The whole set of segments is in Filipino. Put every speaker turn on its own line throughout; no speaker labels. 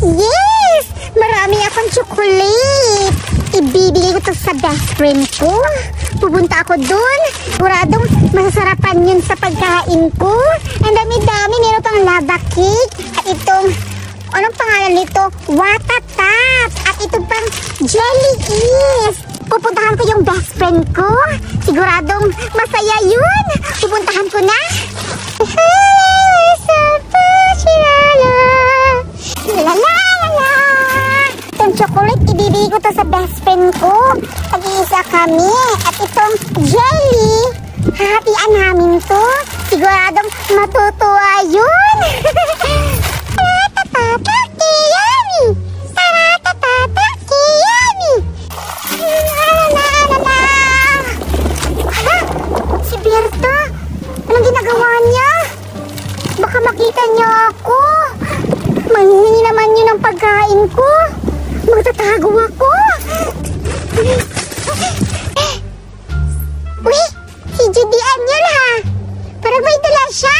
Yes! Marami akong chocolate. Ibibigay ko to sa best friend ko. Pupunta ako dun. Siguradong masasarapan yun sa pagkain ko. Ang dami-dami. Meron pang lava cake. At itong, anong pangalan nito? Watatap. At ito pang jelly is. Pupuntahan ko yung best friend ko. Siguradong masaya yun. Pupuntahan ko na. Lalalala. Itong chocolate, ibibigay ko to sa best friend ko. Tag-iisa kami. At itong jelly, hahatian namin to. Siguradong matutuwa yun. Taratatatak, yummy! Taratatatak, yummy! Hala, si Berta. Anong ginagawa niya? Baka makita niya ako. Manghihingi naman yun ng pagkain ko. Magtatago ako. Uy, si Judy Ann yun ha. Parang may dala siya.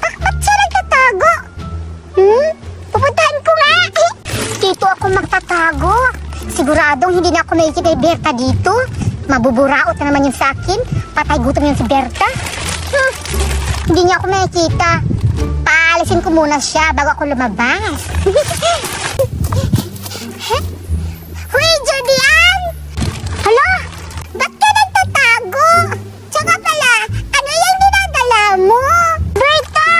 Ba't siya nagtatago? Pupuntahan ko nga. Dito ako magtatago. Siguradong hindi na ako nakikita ni Berta dito. Mabuburaot na naman yun sa akin. Patay gutom yun si Berta. Hindi niya ako nakikita. Paalisin ko muna siya bago ako lumabas. Huy, Judy Ann! Hala? Ba't ka nagtatago? Tsaka pala, ano yung dinadala mo? Berta,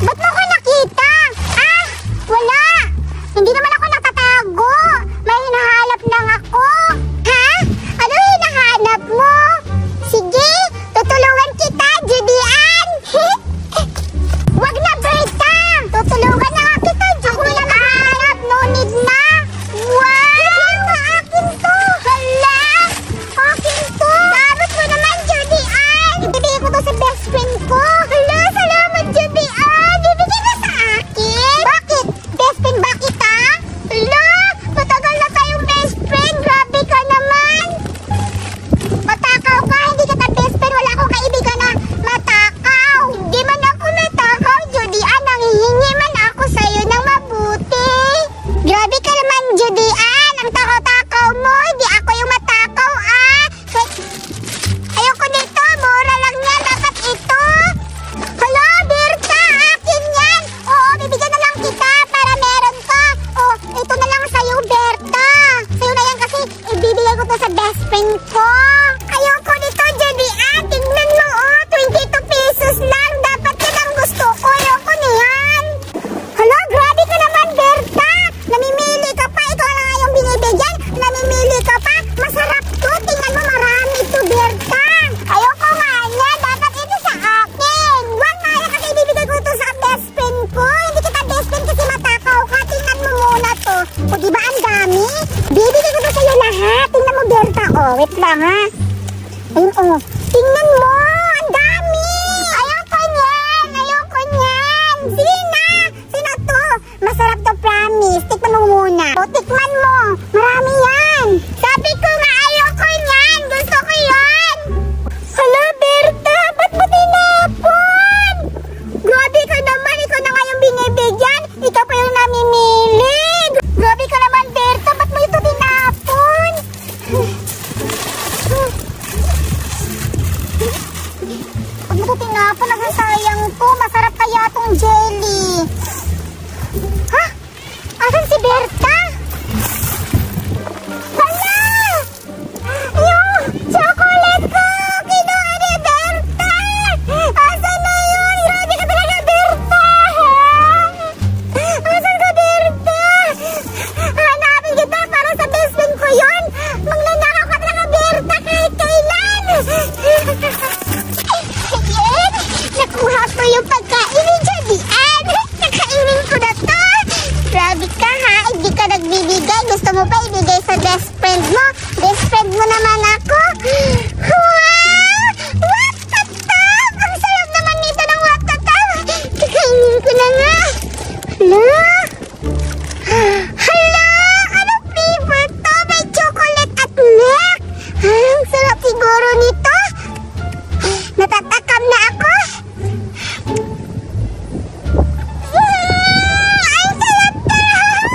ba't mo ko nakita? Ah, wala. Hindi naman ako natatago. May hinahanap lang ako. Ha? Ano hinahanap mo? Sige, tutulungan kita, Judy Ann. Wag na, Berta. Tutulungan na kita, Judy Ann. Ako na nakahanap. No need na. Wow! Akin to. Hala! Akin to. Dapat mo naman, Judy Ann. Ibigay ko to sa best friend ko. Hala, salamat, Judy Ann. Ibigay ko sa akin. Bakit? Best friend ba kita? Hala, matagal na tayong best friend. Grabe ka naman. Matakaw ka. Hindi ka best friend. Wala akong kaibigan na matakaw. Di man ako matakaw, Judy Ann. Nanghihingi man ako sa'yo ng mabuti. Grabe ka naman, Judy Ann. Ang takaw-takaw mo. Hindi ako yung matakaw, ah. Ayoko nito. Mura lang yan. Dapat ito. Hala, Berta. Akin yan. Oo, bibigyan na lang kita para meron ka. Oh, ito na lang sa'yo, Berta. Sa'yo na yan kasi ibibigay ko to sa best friend ko. Ayoko nito, Judy Ann. Tingnan mo, oh. 22 pesos lang. Dapat yan ang gusto ko. Ayoko niyan. Hala, grabe ka naman, Berta. Namimili ka pa. Ikaw na nga yung binibigyan. Namimili ka pa. Masarap to. Tingnan mo, marami to, Berta. Ayoko nga yan. Dapat ito sa akin. Wag nga yan kasi ibibigay ko to sa best friend ko. Hindi kita best friend kasi matakaw ka. Tingnan mo muna to. O diba ang dami? Bibigay ko to sa'yo lahat. Tingnan mo, Berta. Oh, wait lang ha. Ayun, oh. Tingnan mo. Ang dami. Ayoko niyan. Ayoko niyan. Sige na. Sino to? Masarap to, promise. Tikman mo muna. O, tikman mo. Marami yan. Sabi ko nga ayoko niyan. Gusto ko yan. Hala, Berta. Ba't mo tinapon? Grabe ka naman. Ikaw na nga yung binibigyan. Ikaw pa yung namimili. Grabe ka naman, Berta. Ba't mo ito tinapon? Huwag mo ito tinapon. Nagsasayang to. Masarap kaya tong jelly. Ha? Asan si Berta? Hala! Yung chocolate ko! Kinuha ni Berta! Asan na yun? Grabe ka talaga, Berta! Asan ka, Berta? Hanapin kita para sa best friend ko yun! Magnanakaw ka talaga, Berta, kahit kailan! Ayan! Nakuha ko yung pagkain ni Judy Ann! Nakainin ko na to! Grabe ka ha! Hindi ka nagbibigay! Gusto mo pa ibigay sa best friend mo? Best friend mo naman ako! Wow! Watatap! Ang sarap naman nito ng watatap! Kakainin ko na nga! Hala! Hala! Anong flavor to? May chocolate at milk! Ang sarap siguro nito! Natatakam na ako! Ang sarap talaga!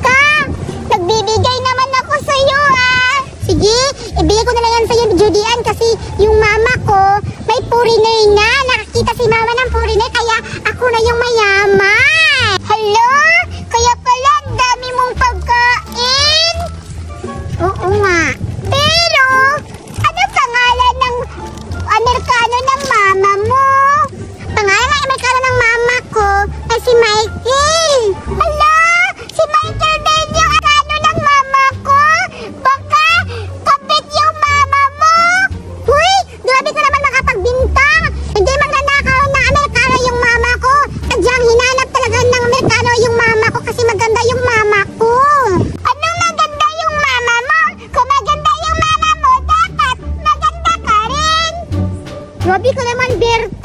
ka. Nagbibigay naman ako sa'yo, ah. Sige, ibigay ko na lang yan sa'yo, Judian, kasi yung mama ko may foreigner na. Nakakita si mama ng foreigner, kaya ako na yung mayaman. Hello? Kaya pala, ang dami mong pagkain. Oo nga. Pero, ano pangalan ng Amerikano ng mama mo? Pangalan ng Amerikano ng mama ko ay si Michael. Hala, si Michael din yung Amerikano ng mama ko. Baka kapit yung mama mo. Huy, grabe ka naman makapagbintang. Hindi magnanakaw ng Amerikano yung mama ko. Sadyang hinanap talaga ng Amerikano yung mama ko kasi maganda yung mama ko. Ano maganda yung mama mo? Kung maganda yung mama mo, dapat maganda ka rin. Grabe ka naman, Berta.